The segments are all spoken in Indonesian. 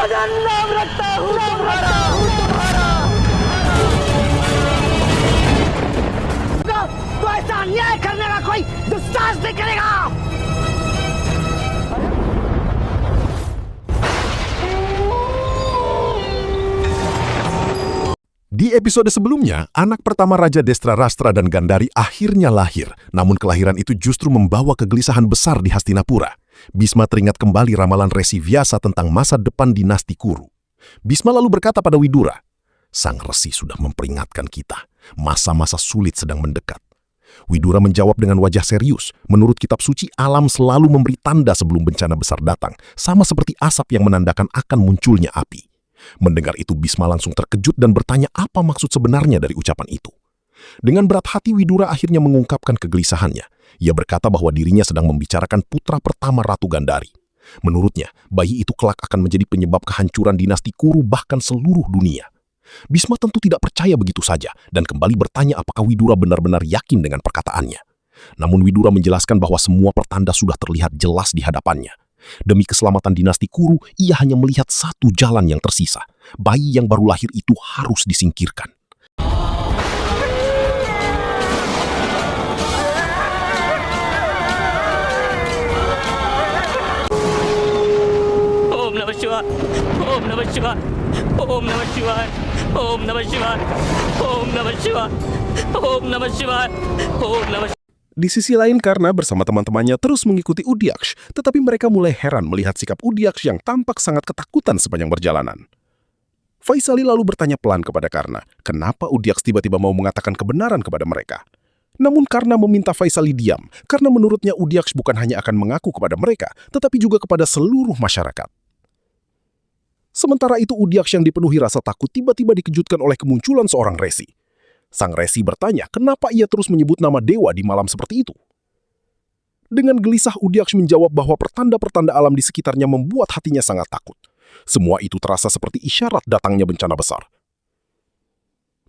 dan नाम रखता हूँ तुम्हारा तो ऐसा अन्याय करने का कोई दुस्साहस नहीं करेगा। Di episode sebelumnya, anak pertama Raja Destrarastra dan Gandhari akhirnya lahir, namun kelahiran itu justru membawa kegelisahan besar di Hastinapura. Bhisma teringat kembali ramalan Resi Vyasa tentang masa depan dinasti Kuru. Bhisma lalu berkata pada Widura, "Sang Resi sudah memperingatkan kita, masa-masa sulit sedang mendekat." Widura menjawab dengan wajah serius, menurut kitab suci alam selalu memberi tanda sebelum bencana besar datang, sama seperti asap yang menandakan akan munculnya api. Mendengar itu Bhisma langsung terkejut dan bertanya apa maksud sebenarnya dari ucapan itu. Dengan berat hati Widura akhirnya mengungkapkan kegelisahannya. Ia berkata bahwa dirinya sedang membicarakan putra pertama Ratu Gandhari. Menurutnya, bayi itu kelak akan menjadi penyebab kehancuran dinasti Kuru bahkan seluruh dunia. Bhisma tentu tidak percaya begitu saja dan kembali bertanya apakah Widura benar-benar yakin dengan perkataannya. Namun Widura menjelaskan bahwa semua pertanda sudah terlihat jelas di hadapannya. Demi keselamatan dinasti Kuru, ia hanya melihat satu jalan yang tersisa. Bayi yang baru lahir itu harus disingkirkan. Om Namah Shivaya, Om Namah Shivaya, Om Namah Shivaya, Om Namah Shivaya, Om Namah Shivaya, Om Namah Shivaya, Om Namah Shivaya. Di sisi lain, Karna bersama teman-temannya terus mengikuti Udhyaksh, tetapi mereka mulai heran melihat sikap Udhyaksh yang tampak sangat ketakutan sepanjang perjalanan. Vaisali lalu bertanya pelan kepada Karna, kenapa Udhyaksh tiba-tiba mau mengatakan kebenaran kepada mereka. Namun Karna meminta Vaisali diam, karena menurutnya Udhyaksh bukan hanya akan mengaku kepada mereka, tetapi juga kepada seluruh masyarakat. Sementara itu Udhyaksh yang dipenuhi rasa takut tiba-tiba dikejutkan oleh kemunculan seorang resi. Sang resi bertanya kenapa ia terus menyebut nama dewa di malam seperti itu. Dengan gelisah Udhyaksh menjawab bahwa pertanda-pertanda alam di sekitarnya membuat hatinya sangat takut. Semua itu terasa seperti isyarat datangnya bencana besar.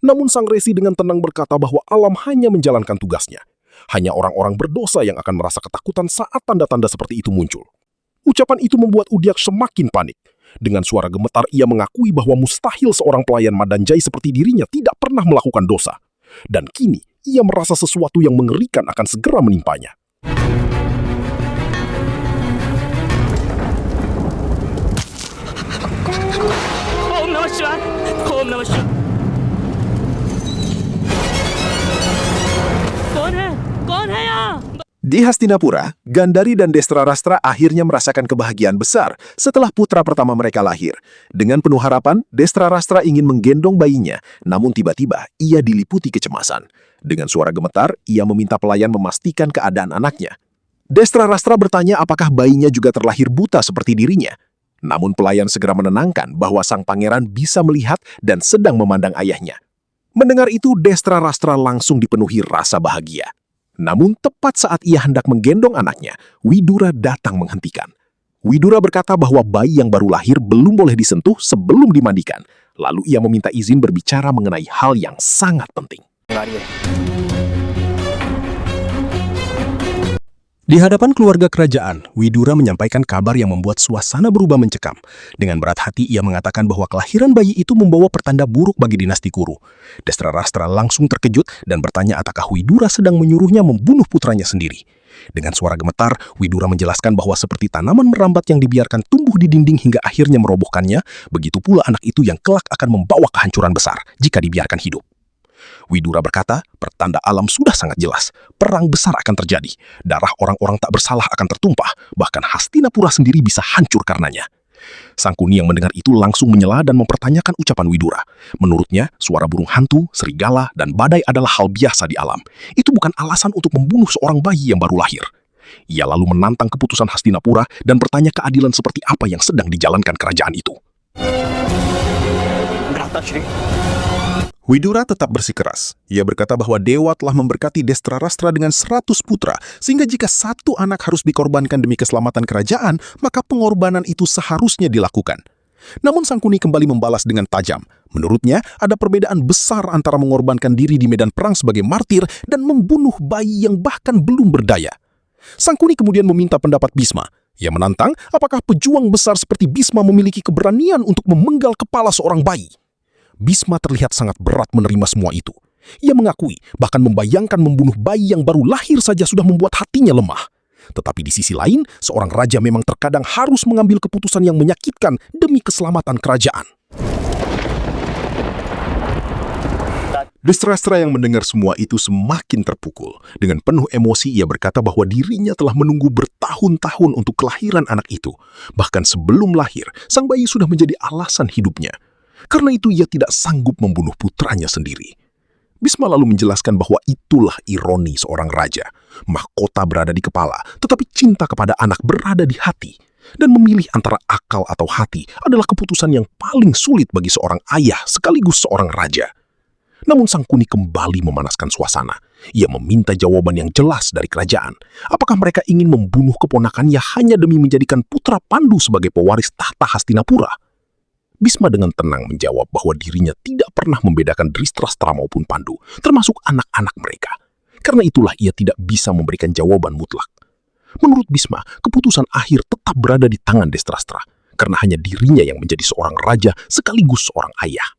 Namun sang resi dengan tenang berkata bahwa alam hanya menjalankan tugasnya. Hanya orang-orang berdosa yang akan merasa ketakutan saat tanda-tanda seperti itu muncul. Ucapan itu membuat Udhyaksh semakin panik. Dengan suara gemetar ia mengakui bahwa mustahil seorang pelayan Madanjai seperti dirinya tidak pernah melakukan dosa. Dan kini ia merasa sesuatu yang mengerikan akan segera menimpanya. Om Namah Shivaya, Om Namah Shivaya. कौन है यहाँ? Di Hastinapura, Gandhari dan Destrarastra akhirnya merasakan kebahagiaan besar setelah putra pertama mereka lahir. Dengan penuh harapan, Destrarastra ingin menggendong bayinya, namun tiba-tiba ia diliputi kecemasan. Dengan suara gemetar, ia meminta pelayan memastikan keadaan anaknya. Destrarastra bertanya apakah bayinya juga terlahir buta seperti dirinya. Namun pelayan segera menenangkan bahwa sang pangeran bisa melihat dan sedang memandang ayahnya. Mendengar itu, Destrarastra langsung dipenuhi rasa bahagia. Namun tepat saat ia hendak menggendong anaknya, Widura datang menghentikan. Widura berkata bahwa bayi yang baru lahir belum boleh disentuh sebelum dimandikan. Lalu ia meminta izin berbicara mengenai hal yang sangat penting. Di hadapan keluarga kerajaan, Widura menyampaikan kabar yang membuat suasana berubah mencekam. Dengan berat hati ia mengatakan bahwa kelahiran bayi itu membawa pertanda buruk bagi dinasti Kuru. Destrarastra langsung terkejut dan bertanya apakah Widura sedang menyuruhnya membunuh putranya sendiri. Dengan suara gemetar, Widura menjelaskan bahwa seperti tanaman merambat yang dibiarkan tumbuh di dinding hingga akhirnya merobohkannya, begitu pula anak itu yang kelak akan membawa kehancuran besar jika dibiarkan hidup. Widura berkata, pertanda alam sudah sangat jelas. Perang besar akan terjadi. Darah orang-orang tak bersalah akan tertumpah. Bahkan Hastinapura sendiri bisa hancur karenanya. Sangkuni yang mendengar itu langsung menyela dan mempertanyakan ucapan Widura. Menurutnya, suara burung hantu, serigala, dan badai adalah hal biasa di alam. Itu bukan alasan untuk membunuh seorang bayi yang baru lahir. Ia lalu menantang keputusan Hastinapura dan bertanya keadilan seperti apa yang sedang dijalankan kerajaan itu. Widura tetap bersikeras. Ia berkata bahwa dewa telah memberkati Destrarastra dengan 100 putra, sehingga jika satu anak harus dikorbankan demi keselamatan kerajaan, maka pengorbanan itu seharusnya dilakukan. Namun Sangkuni kembali membalas dengan tajam. Menurutnya, ada perbedaan besar antara mengorbankan diri di medan perang sebagai martir dan membunuh bayi yang bahkan belum berdaya. Sangkuni kemudian meminta pendapat Bhisma. Ia menantang apakah pejuang besar seperti Bisma memiliki keberanian untuk memenggal kepala seorang bayi. Bisma terlihat sangat berat menerima semua itu. Ia mengakui bahkan membayangkan membunuh bayi yang baru lahir saja sudah membuat hatinya lemah. Tetapi di sisi lain, seorang raja memang terkadang harus mengambil keputusan yang menyakitkan demi keselamatan kerajaan. Destra yang mendengar semua itu semakin terpukul. Dengan penuh emosi ia berkata bahwa dirinya telah menunggu bertahun-tahun untuk kelahiran anak itu. Bahkan sebelum lahir, sang bayi sudah menjadi alasan hidupnya. Karena itu ia tidak sanggup membunuh putranya sendiri. Bisma lalu menjelaskan bahwa itulah ironi seorang raja. Mahkota berada di kepala, tetapi cinta kepada anak berada di hati. Dan memilih antara akal atau hati adalah keputusan yang paling sulit bagi seorang ayah sekaligus seorang raja. Namun Sang Kuni kembali memanaskan suasana. Ia meminta jawaban yang jelas dari kerajaan. Apakah mereka ingin membunuh keponakannya hanya demi menjadikan putra Pandu sebagai pewaris tahta Hastinapura? Bisma dengan tenang menjawab bahwa dirinya tidak pernah membedakan Dristastra maupun Pandu, termasuk anak-anak mereka. Karena itulah ia tidak bisa memberikan jawaban mutlak. Menurut Bisma, keputusan akhir tetap berada di tangan Dristastra, karena hanya dirinya yang menjadi seorang raja sekaligus seorang ayah.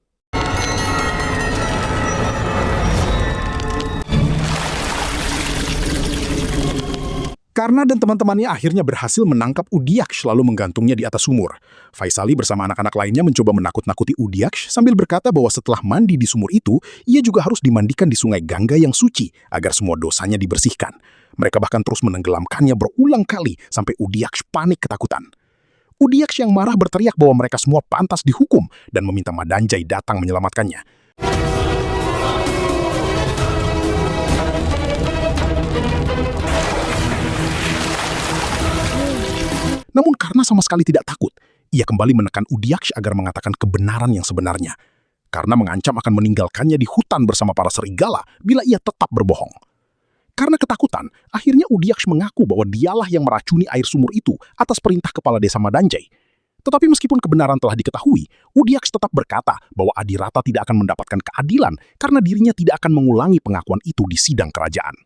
Karna dan teman-temannya akhirnya berhasil menangkap Udiaksh lalu menggantungnya di atas sumur. Faisali bersama anak-anak lainnya mencoba menakut-nakuti Udiaksh sambil berkata bahwa setelah mandi di sumur itu, ia juga harus dimandikan di sungai Gangga yang suci agar semua dosanya dibersihkan. Mereka bahkan terus menenggelamkannya berulang kali sampai Udiaksh panik ketakutan. Udiaksh yang marah berteriak bahwa mereka semua pantas dihukum dan meminta Madanjai datang menyelamatkannya. Namun karena sama sekali tidak takut, ia kembali menekan Udiaksh agar mengatakan kebenaran yang sebenarnya. Karena mengancam akan meninggalkannya di hutan bersama para serigala bila ia tetap berbohong. Karena ketakutan, akhirnya Udiaksh mengaku bahwa dialah yang meracuni air sumur itu atas perintah kepala desa Madanjai. Tetapi meskipun kebenaran telah diketahui, Udiaksh tetap berkata bahwa Adirata tidak akan mendapatkan keadilan karena dirinya tidak akan mengulangi pengakuan itu di sidang kerajaan.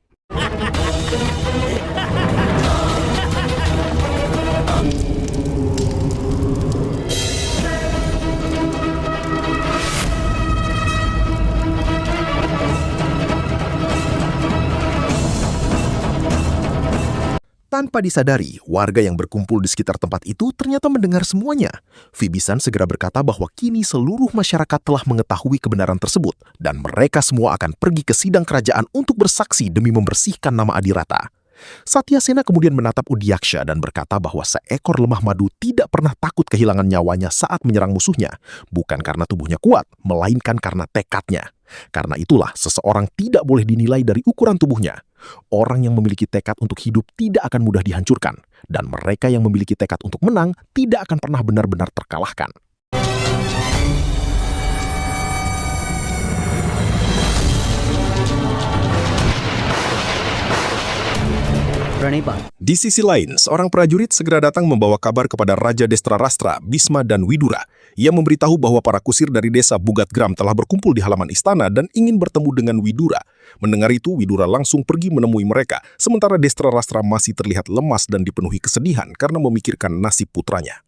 Tanpa disadari, warga yang berkumpul di sekitar tempat itu ternyata mendengar semuanya. Vibisan segera berkata bahwa kini seluruh masyarakat telah mengetahui kebenaran tersebut dan mereka semua akan pergi ke sidang kerajaan untuk bersaksi demi membersihkan nama Adirata. Satyasena kemudian menatap Udiaksha dan berkata bahwa seekor lemah madu tidak pernah takut kehilangan nyawanya saat menyerang musuhnya, bukan karena tubuhnya kuat, melainkan karena tekadnya. Karena itulah seseorang tidak boleh dinilai dari ukuran tubuhnya. Orang yang memiliki tekad untuk hidup tidak akan mudah dihancurkan, dan mereka yang memiliki tekad untuk menang tidak akan pernah benar-benar terkalahkan. Di sisi lain, seorang prajurit segera datang membawa kabar kepada Raja Destrarastra, Bisma, dan Widura. Ia memberitahu bahwa para kusir dari desa Bugatgram telah berkumpul di halaman istana dan ingin bertemu dengan Widura. Mendengar itu, Widura langsung pergi menemui mereka, sementara Destrarastra masih terlihat lemas dan dipenuhi kesedihan karena memikirkan nasib putranya.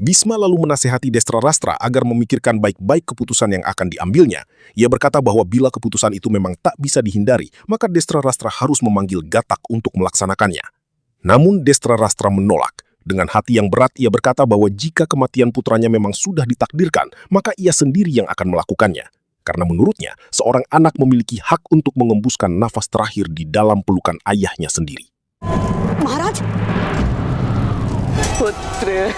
Bisma lalu menasihati Destrarastra agar memikirkan baik-baik keputusan yang akan diambilnya. Ia berkata bahwa bila keputusan itu memang tak bisa dihindari, maka Destrarastra harus memanggil Gatak untuk melaksanakannya. Namun Destrarastra menolak. Dengan hati yang berat, ia berkata bahwa jika kematian putranya memang sudah ditakdirkan, maka ia sendiri yang akan melakukannya. Karena menurutnya, seorang anak memiliki hak untuk mengembuskan nafas terakhir di dalam pelukan ayahnya sendiri. Maharaj! Putra!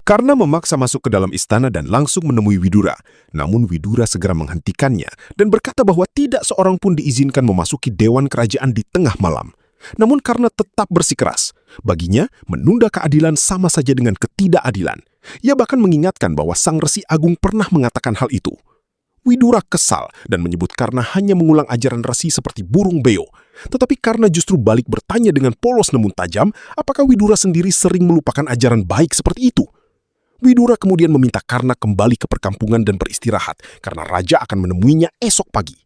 Karena memaksa masuk ke dalam istana dan langsung menemui Widura. Namun Widura segera menghentikannya dan berkata bahwa tidak seorang pun diizinkan memasuki dewan kerajaan di tengah malam. Namun karena tetap bersikeras, baginya menunda keadilan sama saja dengan ketidakadilan. Ia bahkan mengingatkan bahwa Sang Resi Agung pernah mengatakan hal itu. Widura kesal dan menyebut karena hanya mengulang ajaran resi seperti burung beo. Tetapi karena justru balik bertanya dengan polos namun tajam, apakah Widura sendiri sering melupakan ajaran baik seperti itu? Widura kemudian meminta Karna kembali ke perkampungan dan beristirahat karena raja akan menemuinya esok pagi.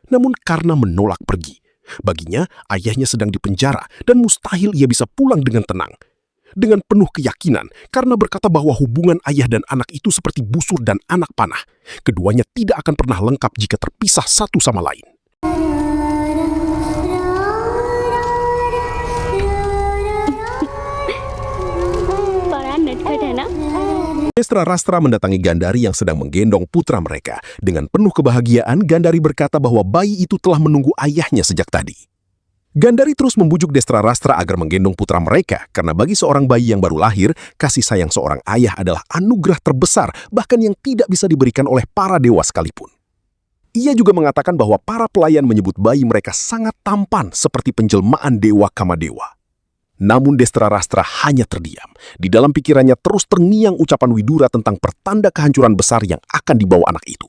Namun Karna menolak pergi. Baginya, ayahnya sedang dipenjara dan mustahil ia bisa pulang dengan tenang. Dengan penuh keyakinan, Karna berkata bahwa hubungan ayah dan anak itu seperti busur dan anak panah. Keduanya tidak akan pernah lengkap jika terpisah satu sama lain. Destra Rastra mendatangi Gandari yang sedang menggendong putra mereka. Dengan penuh kebahagiaan, Gandari berkata bahwa bayi itu telah menunggu ayahnya sejak tadi. Gandari terus membujuk Destra Rastra agar menggendong putra mereka, karena bagi seorang bayi yang baru lahir, kasih sayang seorang ayah adalah anugerah terbesar, bahkan yang tidak bisa diberikan oleh para dewa sekalipun. Ia juga mengatakan bahwa para pelayan menyebut bayi mereka sangat tampan seperti penjelmaan dewa Kamadewa. Namun Destra Rastra hanya terdiam. Di dalam pikirannya terus terngiang ucapan Widura tentang pertanda kehancuran besar yang akan dibawa anak itu.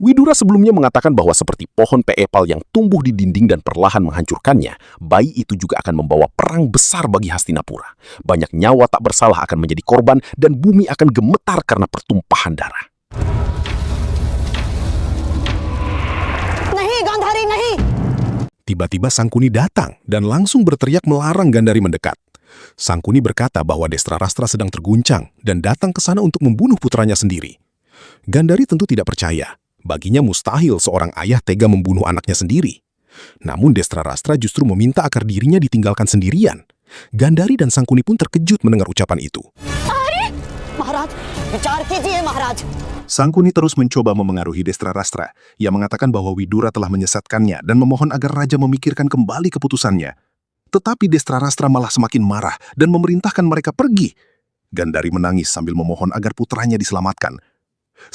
Widura sebelumnya mengatakan bahwa seperti pohon peepal yang tumbuh di dinding dan perlahan menghancurkannya, bayi itu juga akan membawa perang besar bagi Hastinapura. Banyak nyawa tak bersalah akan menjadi korban dan bumi akan gemetar karena pertumpahan darah. Nahi, Gandhari, nahi! Tiba-tiba Sangkuni datang dan langsung berteriak melarang Gandari mendekat. Sangkuni berkata bahwa Destra Rastra sedang terguncang dan datang ke sana untuk membunuh putranya sendiri. Gandari tentu tidak percaya. Baginya mustahil seorang ayah tega membunuh anaknya sendiri. Namun Destra Rastra justru meminta agar dirinya ditinggalkan sendirian. Gandari dan Sangkuni pun terkejut mendengar ucapan itu. Maharaj, bicar kijiye Maharaj. Sangkuni terus mencoba memengaruhi Destra Rastra. Ia mengatakan bahwa Widura telah menyesatkannya dan memohon agar raja memikirkan kembali keputusannya. Tetapi Destra Rastra malah semakin marah dan memerintahkan mereka pergi. Gandari menangis sambil memohon agar putranya diselamatkan.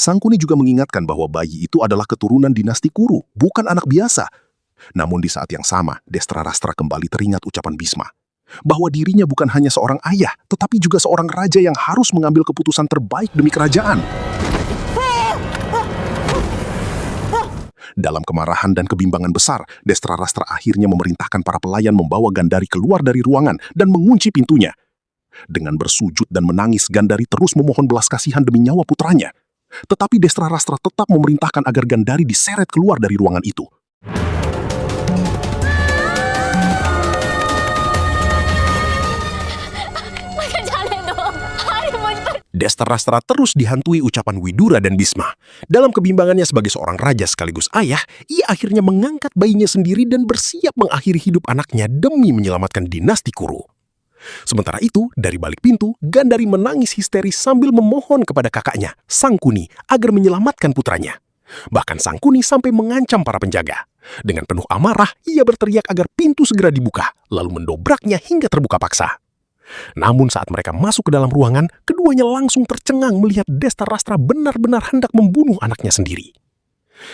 Sangkuni juga mengingatkan bahwa bayi itu adalah keturunan dinasti Kuru, bukan anak biasa. Namun di saat yang sama, Destra Rastra kembali teringat ucapan Bisma, bahwa dirinya bukan hanya seorang ayah, tetapi juga seorang raja yang harus mengambil keputusan terbaik demi kerajaan. Dalam kemarahan dan kebimbangan besar, Destra Rastra akhirnya memerintahkan para pelayan membawa Gandari keluar dari ruangan dan mengunci pintunya. Dengan bersujud dan menangis, Gandari terus memohon belas kasihan demi nyawa putranya. Tetapi Destra Rastra tetap memerintahkan agar Gandari diseret keluar dari ruangan itu. Destra Rastra terus dihantui ucapan Widura dan Bisma. Dalam kebimbangannya sebagai seorang raja sekaligus ayah, ia akhirnya mengangkat bayinya sendiri dan bersiap mengakhiri hidup anaknya demi menyelamatkan dinasti Kuru. Sementara itu, dari balik pintu, Gandari menangis histeris sambil memohon kepada kakaknya, Sangkuni, agar menyelamatkan putranya. Bahkan Sangkuni sampai mengancam para penjaga. Dengan penuh amarah, ia berteriak agar pintu segera dibuka, lalu mendobraknya hingga terbuka paksa. Namun saat mereka masuk ke dalam ruangan, keduanya langsung tercengang melihat Destra Rastra benar-benar hendak membunuh anaknya sendiri.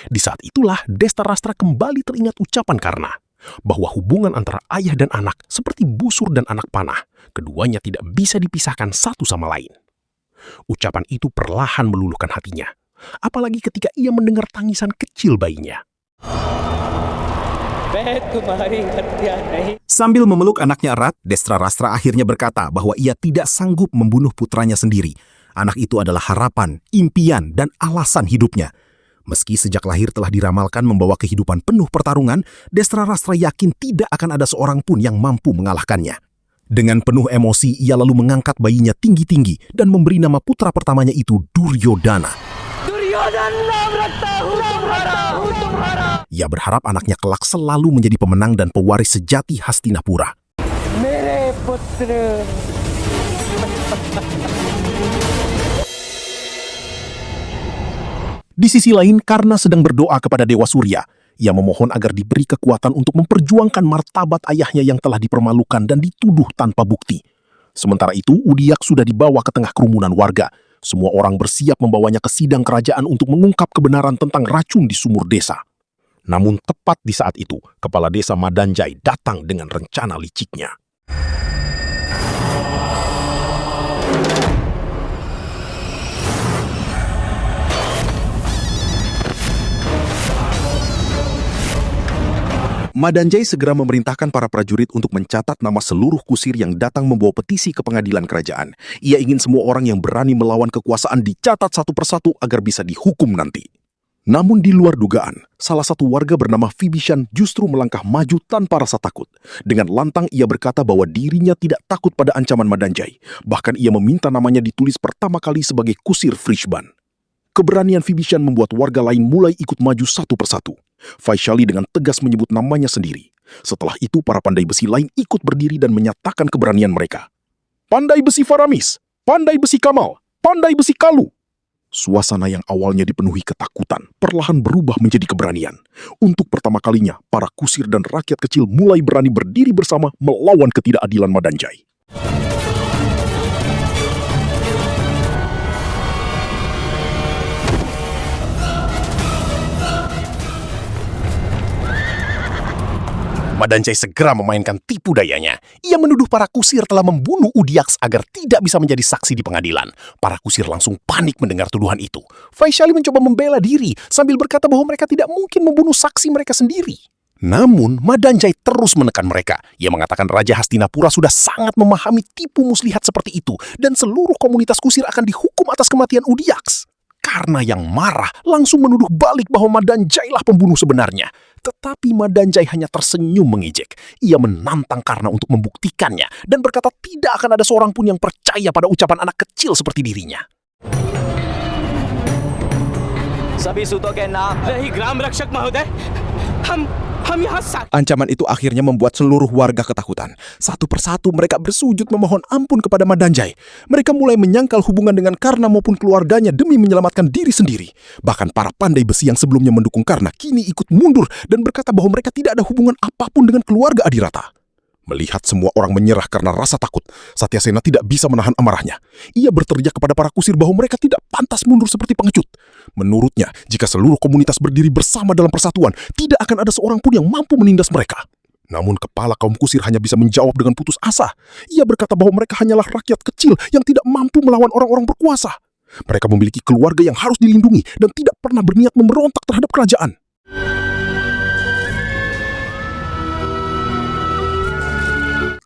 Di saat itulah Destra Rastra kembali teringat ucapan Karna, bahwa hubungan antara ayah dan anak seperti busur dan anak panah, keduanya tidak bisa dipisahkan satu sama lain. Ucapan itu perlahan meluluhkan hatinya, apalagi ketika ia mendengar tangisan kecil bayinya. Sambil memeluk anaknya erat, Destra Rastra akhirnya berkata bahwa ia tidak sanggup membunuh putranya sendiri. Anak itu adalah harapan, impian, dan alasan hidupnya. Meski sejak lahir telah diramalkan membawa kehidupan penuh pertarungan, Destra Rastra yakin tidak akan ada seorang pun yang mampu mengalahkannya. Dengan penuh emosi, ia lalu mengangkat bayinya tinggi-tinggi dan memberi nama putra pertamanya itu Duryodhana. Ia berharap anaknya kelak selalu menjadi pemenang dan pewaris sejati Hastinapura. Mere putra. Di sisi lain, Karna sedang berdoa kepada Dewa Surya. Ia memohon agar diberi kekuatan untuk memperjuangkan martabat ayahnya yang telah dipermalukan dan dituduh tanpa bukti. Sementara itu, Udiak sudah dibawa ke tengah kerumunan warga. Semua orang bersiap membawanya ke sidang kerajaan untuk mengungkap kebenaran tentang racun di sumur desa. Namun tepat di saat itu, kepala desa Madanjai datang dengan rencana liciknya. Madanjai segera memerintahkan para prajurit untuk mencatat nama seluruh kusir yang datang membawa petisi ke pengadilan kerajaan. Ia ingin semua orang yang berani melawan kekuasaan dicatat satu persatu agar bisa dihukum nanti. Namun di luar dugaan, salah satu warga bernama Vibhishan justru melangkah maju tanpa rasa takut. Dengan lantang ia berkata bahwa dirinya tidak takut pada ancaman Madanjai. Bahkan ia meminta namanya ditulis pertama kali sebagai kusir Vrishban. Keberanian Vibhishan membuat warga lain mulai ikut maju satu persatu. Vaishali dengan tegas menyebut namanya sendiri. Setelah itu para pandai besi lain ikut berdiri dan menyatakan keberanian mereka. Pandai besi Faramis, pandai besi Kamal, pandai besi Kalu. Suasana yang awalnya dipenuhi ketakutan perlahan berubah menjadi keberanian. Untuk pertama kalinya, para kusir dan rakyat kecil mulai berani berdiri bersama melawan ketidakadilan Madanjai. Madanjai segera memainkan tipu dayanya. Ia menuduh para kusir telah membunuh Udiaks agar tidak bisa menjadi saksi di pengadilan. Para kusir langsung panik mendengar tuduhan itu. Vaishali mencoba membela diri sambil berkata bahwa mereka tidak mungkin membunuh saksi mereka sendiri. Namun, Madanjai terus menekan mereka. Ia mengatakan Raja Hastinapura sudah sangat memahami tipu muslihat seperti itu dan seluruh komunitas kusir akan dihukum atas kematian Udiaks. Karena yang marah langsung menuduh balik bahwa Madanjai lah pembunuh sebenarnya. Tetapi Madanjai hanya tersenyum mengejek. Ia menantang Karna untuk membuktikannya dan berkata tidak akan ada seorang pun yang percaya pada ucapan anak kecil seperti dirinya. सभी सूतों के नाम रही ग्राम रक्षक महोदय हम यहाँ Ancaman itu akhirnya membuat seluruh warga ketakutan. Satu persatu mereka bersujud memohon ampun kepada Madanjai. Mereka mulai menyangkal hubungan dengan Karna maupun keluarganya demi menyelamatkan diri sendiri. Bahkan para pandai besi yang sebelumnya mendukung Karna kini ikut mundur dan berkata bahwa mereka tidak ada hubungan apapun dengan keluarga Adirata. Melihat semua orang menyerah karena rasa takut, Satyasena tidak bisa menahan amarahnya. Ia berteriak kepada para kusir bahwa mereka tidak pantas mundur seperti pengecut. Menurutnya, jika seluruh komunitas berdiri bersama dalam persatuan, tidak akan ada seorang pun yang mampu menindas mereka. Namun kepala kaum kusir hanya bisa menjawab dengan putus asa. Ia berkata bahwa mereka hanyalah rakyat kecil yang tidak mampu melawan orang-orang berkuasa. Mereka memiliki keluarga yang harus dilindungi dan tidak pernah berniat memberontak terhadap kerajaan.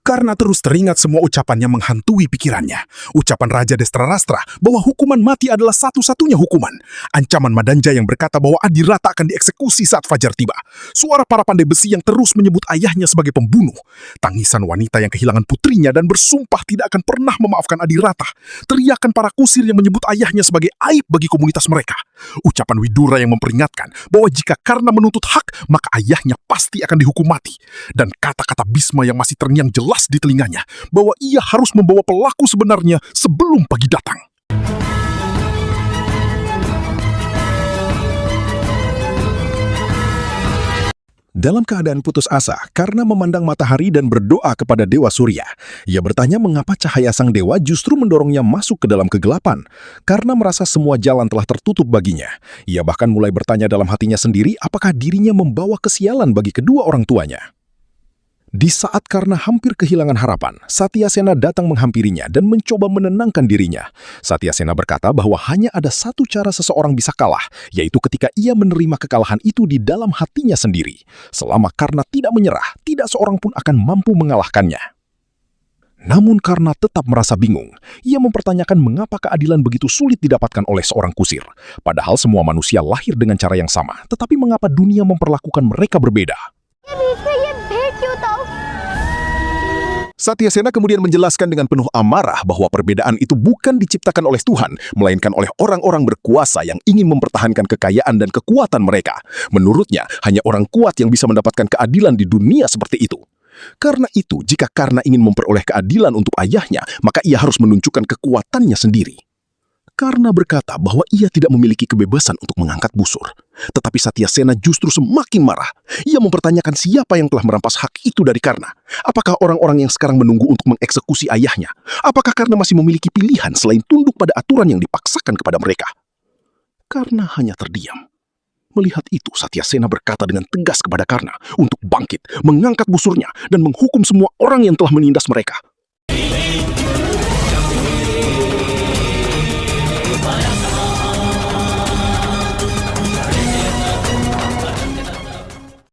Karena terus teringat semua ucapannya menghantui pikirannya. Ucapan Raja Destrarastra bahwa hukuman mati adalah satu-satunya hukuman. Ancaman Madanjai yang berkata bahwa Adirata akan dieksekusi saat fajar tiba. Suara para pandai besi yang terus menyebut ayahnya sebagai pembunuh. Tangisan wanita yang kehilangan putrinya dan bersumpah tidak akan pernah memaafkan Adirata. Teriakan para kusir yang menyebut ayahnya sebagai aib bagi komunitas mereka. Ucapan Widura yang memperingatkan bahwa jika Karna menuntut hak, maka ayahnya pasti akan dihukum mati. Dan kata-kata Bhisma yang masih terngiang jelas di telinganya bahwa ia harus membawa pelaku sebenarnya sebelum pagi datang. Dalam keadaan putus asa, Karna memandang matahari dan berdoa kepada Dewa Surya. Ia bertanya mengapa cahaya sang dewa justru mendorongnya masuk ke dalam kegelapan. Karna merasa semua jalan telah tertutup baginya. Ia bahkan mulai bertanya dalam hatinya sendiri apakah dirinya membawa kesialan bagi kedua orang tuanya. Di saat Karna hampir kehilangan harapan, Satyasena datang menghampirinya dan mencoba menenangkan dirinya. Satyasena berkata bahwa hanya ada satu cara seseorang bisa kalah, yaitu ketika ia menerima kekalahan itu di dalam hatinya sendiri. Selama Karna tidak menyerah, tidak seorang pun akan mampu mengalahkannya. Namun Karna tetap merasa bingung. Ia mempertanyakan mengapa keadilan begitu sulit didapatkan oleh seorang kusir. Padahal semua manusia lahir dengan cara yang sama, tetapi mengapa dunia memperlakukan mereka berbeda? Satyasena kemudian menjelaskan dengan penuh amarah bahwa perbedaan itu bukan diciptakan oleh Tuhan, melainkan oleh orang-orang berkuasa yang ingin mempertahankan kekayaan dan kekuatan mereka. Menurutnya, hanya orang kuat yang bisa mendapatkan keadilan di dunia seperti itu. Karena itu, jika Karna ingin memperoleh keadilan untuk ayahnya, maka ia harus menunjukkan kekuatannya sendiri. Karna berkata bahwa ia tidak memiliki kebebasan untuk mengangkat busur. Tetapi Satyasena justru semakin marah. Ia mempertanyakan siapa yang telah merampas hak itu dari Karna. Apakah orang-orang yang sekarang menunggu untuk mengeksekusi ayahnya? Apakah Karna masih memiliki pilihan selain tunduk pada aturan yang dipaksakan kepada mereka? Karna hanya terdiam. Melihat itu, Satyasena berkata dengan tegas kepada Karna untuk bangkit, mengangkat busurnya, dan menghukum semua orang yang telah menindas mereka.